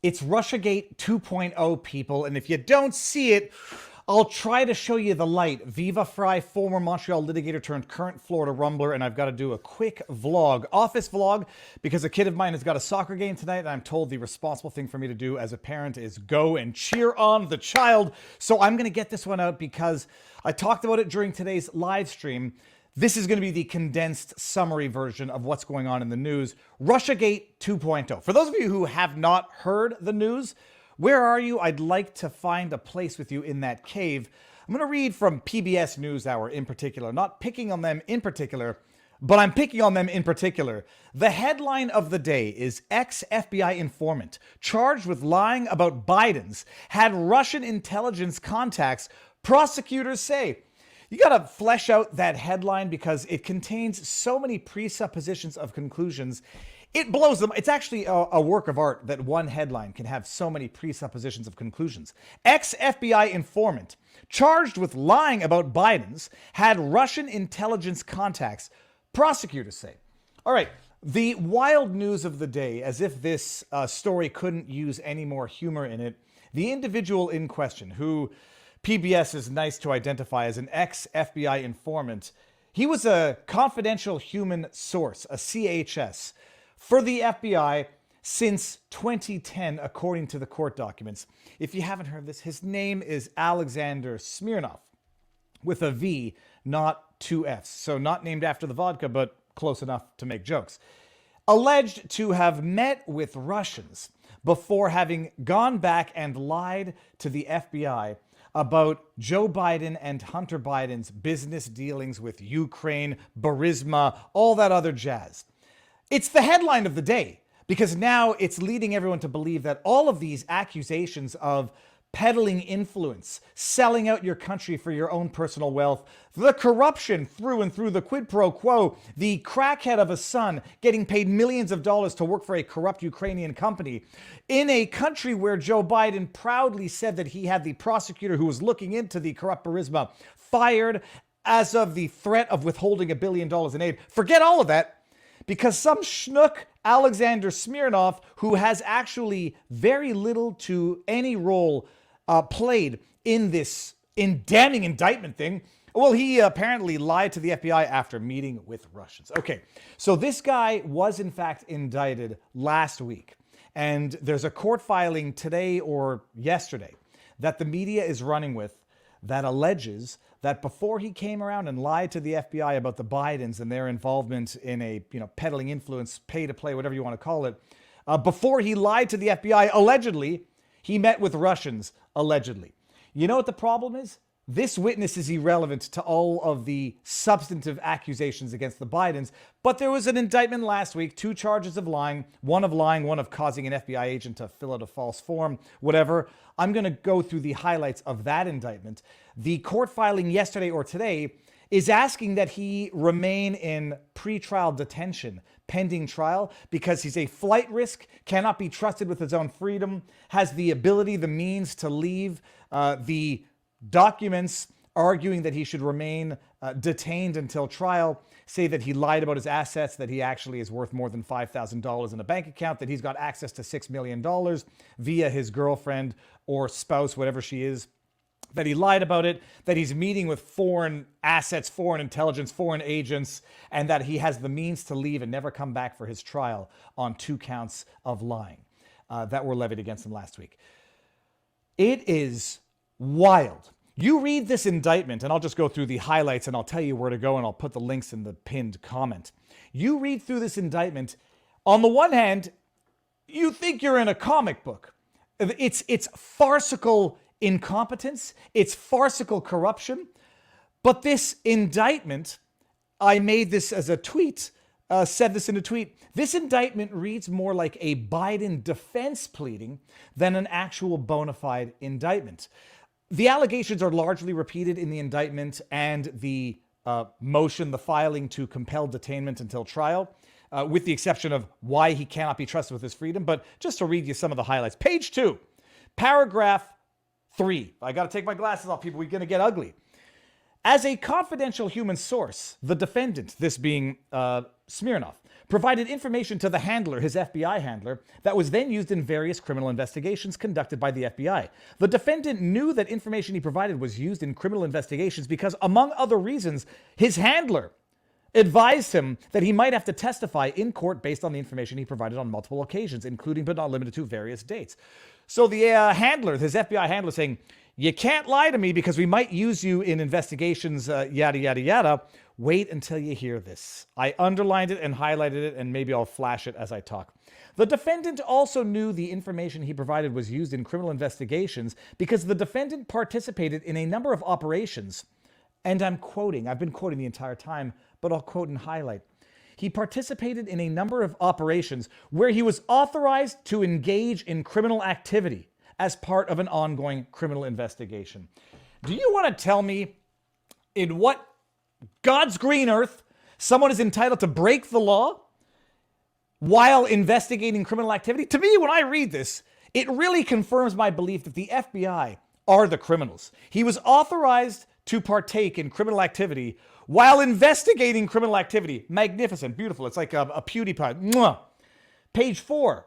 It's RussiaGate 2.0, people, and if you don't see it, I'll try to show you the light. Viva Frei, former Montreal litigator turned current Florida rumbler, and I've got to do a quick vlog, office vlog, because a kid of mine has got a soccer game tonight, and I'm told the responsible thing for me to do as a parent is go and cheer on the child. So I'm going to get this one out because I talked about it during today's live stream. This is going to be the condensed summary version of what's going on in the news. RussiaGate 2.0. For those of you who have not heard the news, where are you? I'd like to find a place with you in that cave. I'm going to read from PBS NewsHour in particular, not picking on them in particular, but I'm picking on them in particular. The headline of the day is ex-FBI informant charged with lying about Biden's had Russian intelligence contacts, prosecutors say. You got to flesh out that headline because it contains so many presuppositions of conclusions. It blows them. It's actually a work of art that one headline can have so many presuppositions of conclusions. Ex-FBI informant charged with lying about Biden's had Russian intelligence contacts, prosecutors say. All right, the wild news of the day, as if this story couldn't use any more humor in it, the individual in question, who PBS is nice to identify as an ex-FBI informant, he was a confidential human source, a CHS, for the FBI since 2010, according to the court documents. If you haven't heard this, his name is Alexander Smirnov, with a V, not two Fs. So not named after the vodka, but close enough to make jokes. Alleged to have met with Russians before having gone back and lied to the FBI about Joe Biden and Hunter Biden's business dealings with Ukraine, Burisma, all that other jazz. It's the headline of the day because now it's leading everyone to believe that all of these accusations of peddling influence, selling out your country for your own personal wealth, the corruption through and through, the quid pro quo, the crackhead of a son getting paid millions of dollars to work for a corrupt Ukrainian company, in a country where Joe Biden proudly said that he had the prosecutor who was looking into the corrupt Burisma fired as of the threat of withholding $1 billion in aid. Forget all of that. Because some schnook, Alexander Smirnov, who has actually very little to any role played in this damning indictment thing, well, he apparently lied to the FBI after meeting with Russians. Okay, so this guy was in fact indicted last week. And there's a court filing today or yesterday that the media is running with that alleges that before he came around and lied to the FBI about the Bidens and their involvement in a, peddling influence, pay to play, whatever you want to call it, before he lied to the FBI, allegedly, he met with Russians, allegedly. You know what the problem is? This witness is irrelevant to all of the substantive accusations against the Bidens, but there was an indictment last week, 2 charges of lying, one of causing an FBI agent to fill out a false form, whatever. I'm going to go through the highlights of that indictment. The court filing yesterday or today is asking that he remain in pretrial detention pending trial because he's a flight risk, cannot be trusted with his own freedom, has the ability, the means to leave. The documents arguing that he should remain detained until trial say that he lied about his assets, that he actually is worth more than $5,000 in a bank account, that he's got access to $6 million via his girlfriend or spouse, whatever she is, that he lied about it, that he's meeting with foreign assets, foreign intelligence, foreign agents, and that he has the means to leave and never come back for his trial on 2 counts of lying that were levied against him last week. It is wild. You read this indictment, and I'll just go through the highlights and I'll tell you where to go and I'll put the links in the pinned comment. You read through this indictment, on the one hand, you think you're in a comic book. It's farcical incompetence, it's farcical corruption, but this indictment, I made this as a tweet, said this in a tweet, this indictment reads more like a Biden defense pleading than an actual bona fide indictment. The allegations are largely repeated in the indictment and the motion, the filing to compel detainment until trial, with the exception of why he cannot be trusted with his freedom. But just to read you some of the highlights. Page 2, paragraph 3. I got to take my glasses off, people. We're going to get ugly. As a confidential human source, the defendant, this being Smirnov, provided information to the handler, his FBI handler, that was then used in various criminal investigations conducted by the FBI. The defendant knew that information he provided was used in criminal investigations because, among other reasons, his handler advised him that he might have to testify in court based on the information he provided on multiple occasions, including but not limited to various dates. So the handler, his FBI handler, saying, you can't lie to me because we might use you in investigations, yada, yada, yada. Wait until you hear this. I underlined it and highlighted it, and maybe I'll flash it as I talk. The defendant also knew the information he provided was used in criminal investigations because the defendant participated in a number of operations. And I'm quoting, I've been quoting the entire time, but I'll quote and highlight. He participated in a number of operations where he was authorized to engage in criminal activity as part of an ongoing criminal investigation. Do you want to tell me in what God's green earth someone is entitled to break the law while investigating criminal activity? To me, when I read this, it really confirms my belief that the FBI are the criminals. He was authorized to partake in criminal activity while investigating criminal activity. Magnificent, beautiful. It's like a PewDiePie. Mwah. Page 4.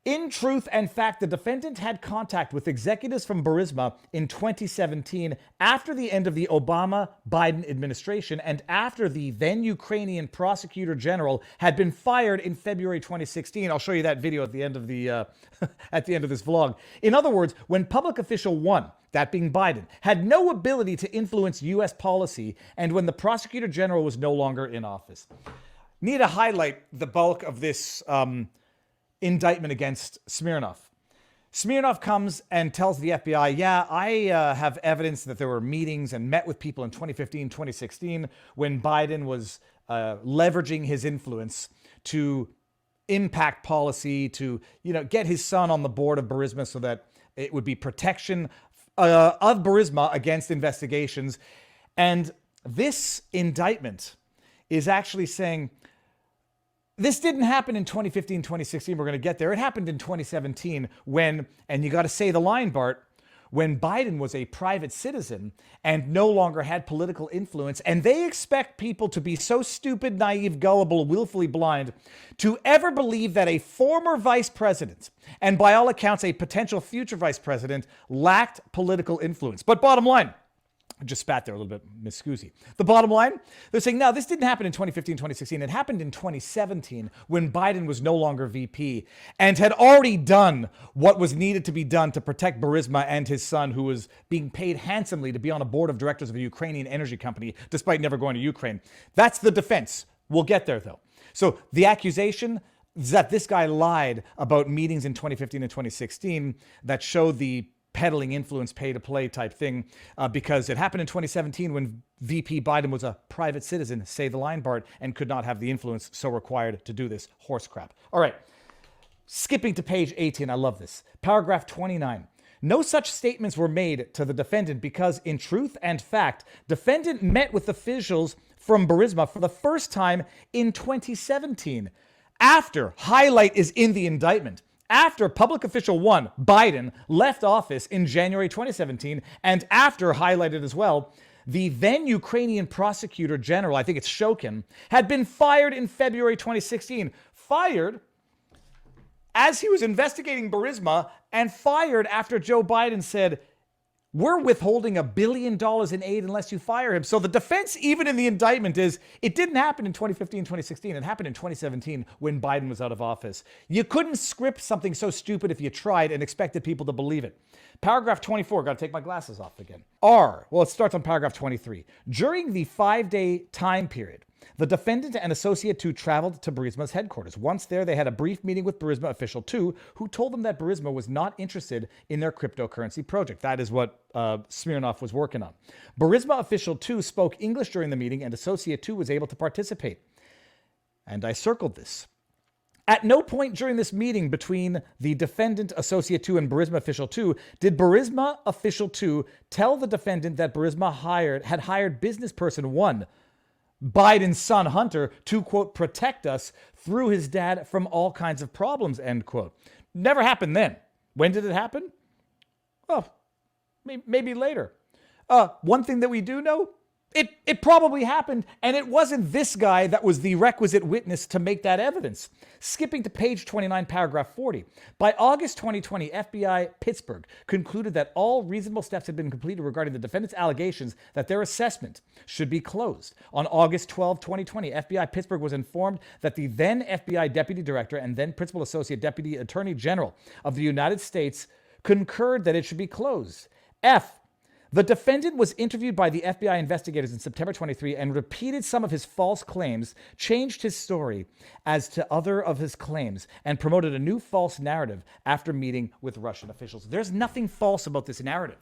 In truth and fact, the defendant had contact with executives from Burisma in 2017 after the end of the Obama-Biden administration and after the then Ukrainian prosecutor general had been fired in February 2016. I'll show you that video at the end of the at the end of this vlog. In other words, when public official 1, that being Biden, had no ability to influence U.S. policy and when the prosecutor general was no longer in office. Need to highlight the bulk of this indictment against Smirnov. Smirnov comes and tells the FBI, yeah, I have evidence that there were meetings and met with people in 2015, 2016 when Biden was leveraging his influence to impact policy, to get his son on the board of Burisma so that it would be protection of Burisma against investigations. And this indictment is actually saying, this didn't happen in 2015, 2016. We're going to get there. It happened in 2017 when, and you got to say the line, Bart, when Biden was a private citizen and no longer had political influence. And they expect people to be so stupid, naive, gullible, willfully blind to ever believe that a former vice president, and by all accounts, a potential future vice president, lacked political influence. But bottom line, I just spat there a little bit, Miss Scusi. The bottom line, they're saying, no, this didn't happen in 2015, 2016. It happened in 2017 when Biden was no longer VP and had already done what was needed to be done to protect Burisma and his son, who was being paid handsomely to be on a board of directors of a Ukrainian energy company, despite never going to Ukraine. That's the defense. We'll get there, though. So the accusation is that this guy lied about meetings in 2015 and 2016 that showed the peddling influence, pay-to-play type thing, because it happened in 2017 when VP Biden was a private citizen, say the line, Bart, and could not have the influence so required to do this horse crap. All right, skipping to page 18, I love this. Paragraph 29. No such statements were made to the defendant because, in truth and fact, defendant met with officials from Burisma for the first time in 2017. After, highlight is in the indictment, after public official 1, Biden, left office in January 2017, and after, highlighted as well, the then Ukrainian prosecutor general, I think it's Shokin, had been fired in February 2016. Fired as he was investigating Burisma and fired after Joe Biden said, we're withholding $1 billion in aid unless you fire him. So the defense, even in the indictment, is it didn't happen in 2015, 2016. It happened in 2017 when Biden was out of office. You couldn't script something so stupid if you tried and expected people to believe it. Paragraph 24, got to take my glasses off again. Well, it starts on paragraph 23. During the 5-day time period, the defendant and associate 2 traveled to Burisma's headquarters. Once there, they had a brief meeting with Burisma official 2, who told them that Burisma was not interested in their cryptocurrency project. That is what Smirnov was working on. Burisma official 2 spoke English during the meeting, and associate 2 was able to participate. And I circled this. At no point during this meeting between the defendant, associate 2, and Burisma official 2 did Burisma official 2 tell the defendant that Burisma had hired business person 1, Biden's son, Hunter, to, quote, protect us through his dad from all kinds of problems, end quote. Never happened then. When did it happen? Well, maybe later. One thing that we do know, It probably happened, and it wasn't this guy that was the requisite witness to make that evidence. Skipping to page 29, paragraph 40. By August 2020, FBI Pittsburgh concluded that all reasonable steps had been completed regarding the defendant's allegations that their assessment should be closed. On August 12, 2020, FBI Pittsburgh was informed that the then FBI Deputy Director and then Principal Associate Deputy Attorney General of the United States concurred that it should be closed. The defendant was interviewed by the FBI investigators in September 23 and repeated some of his false claims, changed his story as to other of his claims, and promoted a new false narrative after meeting with Russian officials. There's nothing false about this narrative.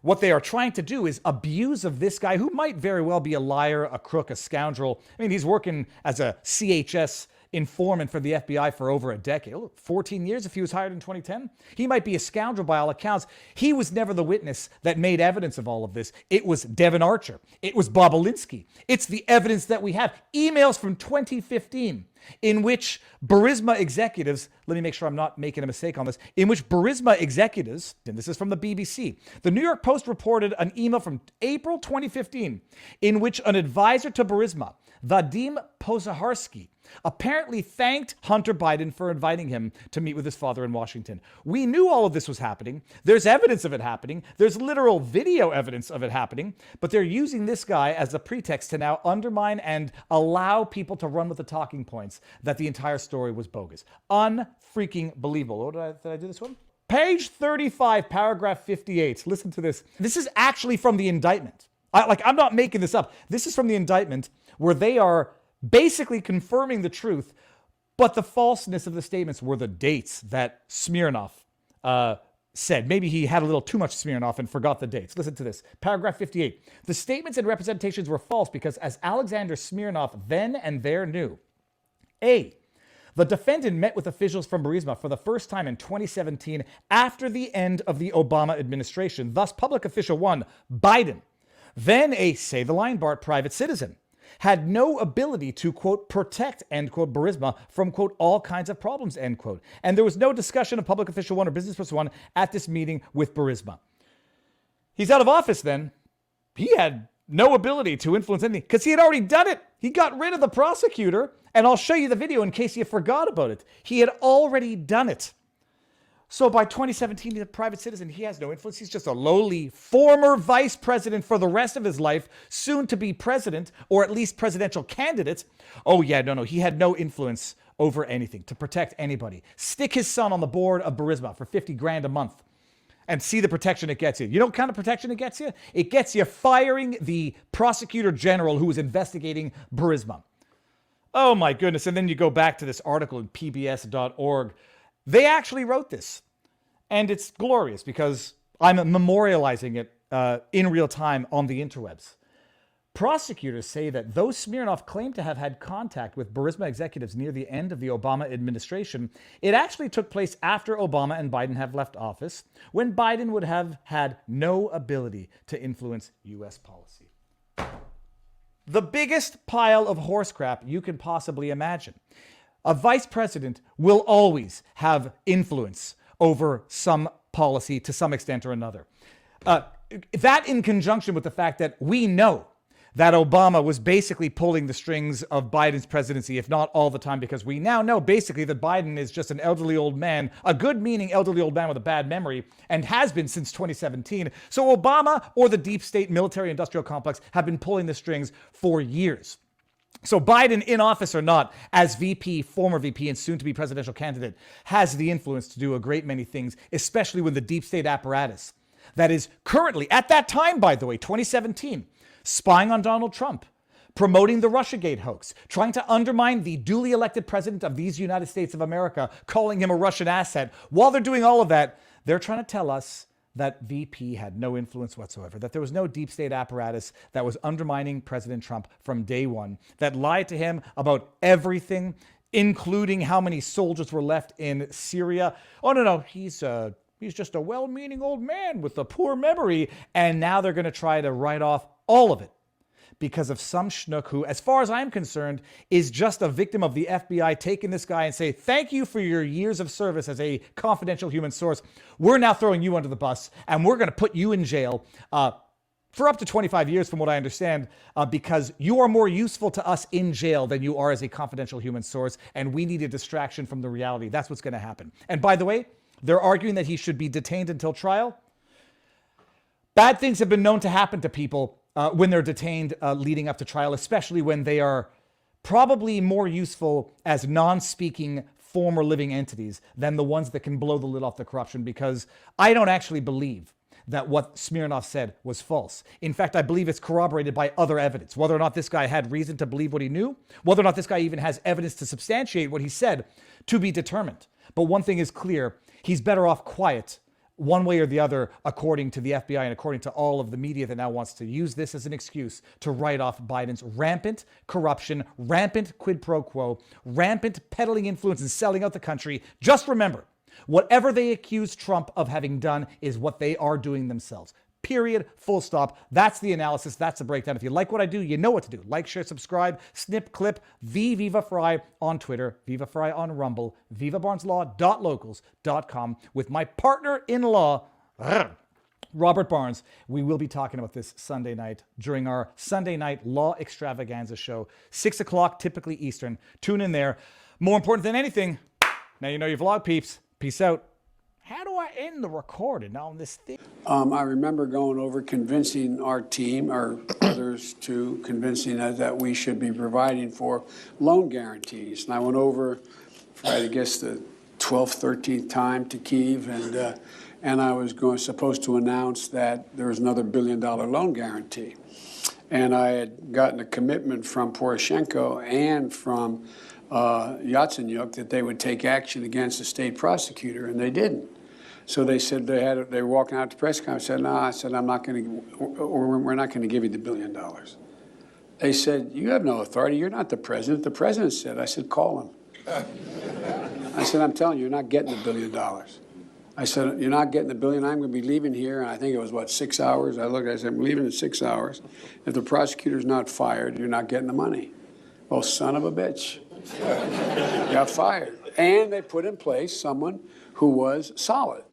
What they are trying to do is abuse of this guy who might very well be a liar, a crook, a scoundrel. I mean, he's working as a CHS informant for the FBI for over a decade. 14 years if he was hired in 2010. He might be a scoundrel by all accounts. He was never the witness that made evidence of all of this. It was Devin Archer. It was Bob Alinsky. It's the evidence that we have. Emails from 2015 in which Burisma executives, let me make sure I'm not making a mistake on this, in which Burisma executives, and this is from the BBC, the New York Post reported an email from April 2015 in which an advisor to Burisma, Vadim Pozaharsky, apparently thanked Hunter Biden for inviting him to meet with his father in Washington. We knew all of this was happening. There's evidence of it happening. There's literal video evidence of it happening, but they're using this guy as a pretext to now undermine and allow people to run with the talking points that the entire story was bogus. Unfreaking believable. Oh, did I do this one? Page 35, paragraph 58. Listen to this. This is actually from the indictment. I'm not making this up. This is from the indictment where they are basically confirming the truth, but the falseness of the statements were the dates that Smirnov said. Maybe he had a little too much Smirnov and forgot the dates. Listen to this. Paragraph 58. The statements and representations were false because, as Alexander Smirnov then and there knew, A, the defendant met with officials from Burisma for the first time in 2017 after the end of the Obama administration. Thus, public official one, Biden, then a, say the line, Bart, private citizen, had no ability to, quote, protect, end quote, Burisma from, quote, all kinds of problems, end quote. And there was no discussion of public official one or business person one at this meeting with Burisma. He's out of office then. He had no ability to influence anything because he had already done it. He got rid of the prosecutor, and I'll show you the video in case you forgot about it. He had already done it. So by 2017, he's a private citizen. He has no influence. He's just a lowly former vice president for the rest of his life, soon to be president, or at least presidential candidate. Oh yeah, no. He had no influence over anything to protect anybody. Stick his son on the board of Burisma for 50 grand a month and see the protection it gets you. You know what kind of protection it gets you? It gets you firing the prosecutor general who was investigating Burisma. Oh my goodness. And then you go back to this article in pbs.org. They actually wrote this, and it's glorious because I'm memorializing it in real time on the interwebs. Prosecutors say that though Smirnov claimed to have had contact with Burisma executives near the end of the Obama administration, it actually took place after Obama and Biden have left office, when Biden would have had no ability to influence U.S. policy. The biggest pile of horse crap you can possibly imagine. A vice president will always have influence over some policy to some extent or another. That in conjunction with the fact that we know that Obama was basically pulling the strings of Biden's presidency, if not all the time, because we now know basically that Biden is just an elderly old man, a good-meaning elderly old man with a bad memory, and has been since 2017. So Obama or the deep state military-industrial complex have been pulling the strings for years. So Biden, in office or not, as VP, former VP, and soon-to-be presidential candidate, has the influence to do a great many things, especially when the deep state apparatus that is currently, at that time, by the way, 2017, spying on Donald Trump, promoting the RussiaGate hoax, trying to undermine the duly elected president of these United States of America, calling him a Russian asset. While they're doing all of that, they're trying to tell us that VP had no influence whatsoever, that there was no deep state apparatus that was undermining President Trump from day one, that lied to him about everything, including how many soldiers were left in Syria. Oh, no, he's just a well-meaning old man with a poor memory, and now they're going to try to write off all of it because of some schnook who, as far as I'm concerned, is just a victim of the FBI taking this guy and say, thank you for your years of service as a confidential human source. We're now throwing you under the bus, and we're going to put you in jail for up to 25 years, from what I understand, because you are more useful to us in jail than you are as a confidential human source, and we need a distraction from the reality. That's what's going to happen. And by the way, they're arguing that he should be detained until trial. Bad things have been known to happen to people when they're detained leading up to trial, especially when they are probably more useful as non-speaking former living entities than the ones that can blow the lid off the corruption, because I don't actually believe that what Smirnov said was false. In fact, I believe it's corroborated by other evidence. Whether or not this guy had reason to believe what he knew, whether or not this guy even has evidence to substantiate what he said, to be determined. But one thing is clear, he's better off quiet one way or the other, according to the FBI and according to all of the media that now wants to use this as an excuse to write off Biden's rampant corruption, rampant quid pro quo, rampant peddling influence and selling out the country. Just remember, whatever they accuse Trump of having done is what they are doing themselves. Period. Full stop. That's the analysis. That's the breakdown. If you like what I do, you know what to do. Like, share, subscribe, snip, clip, Viva Frei on Twitter, Viva Frei on Rumble, vivabarneslaw.locals.com. With my partner in law, Robert Barnes. We will be talking about this Sunday night during our Sunday night law extravaganza show, 6 o'clock, typically Eastern. Tune in there. More important than anything, now you know your vlog, peeps. Peace out. How do I end the recording on this thing? I remember going over convincing our team, or others too, convincing us that we should be providing for loan guarantees. And I went over for, I guess, the 12th, 13th time to Kyiv, and I was supposed to announce that there was another $1 billion loan guarantee. And I had gotten a commitment from Poroshenko and from Yatsenyuk that they would take action against the state prosecutor, and they didn't. So they said they were walking out to press conference. I said, no, I said, I'm not going to, or we're not going to give you the $1 billion. They said, you have no authority. You're not the president. The president said. I said, call him. I said, I'm telling you, you're not getting the $1 billion. I said, you're not getting the $1 billion. I'm going to be leaving here. And I think it was, what, 6 hours? I said, I'm leaving in 6 hours. If the prosecutor's not fired, you're not getting the money. Well, son of a bitch. Got fired. And they put in place someone who was solid.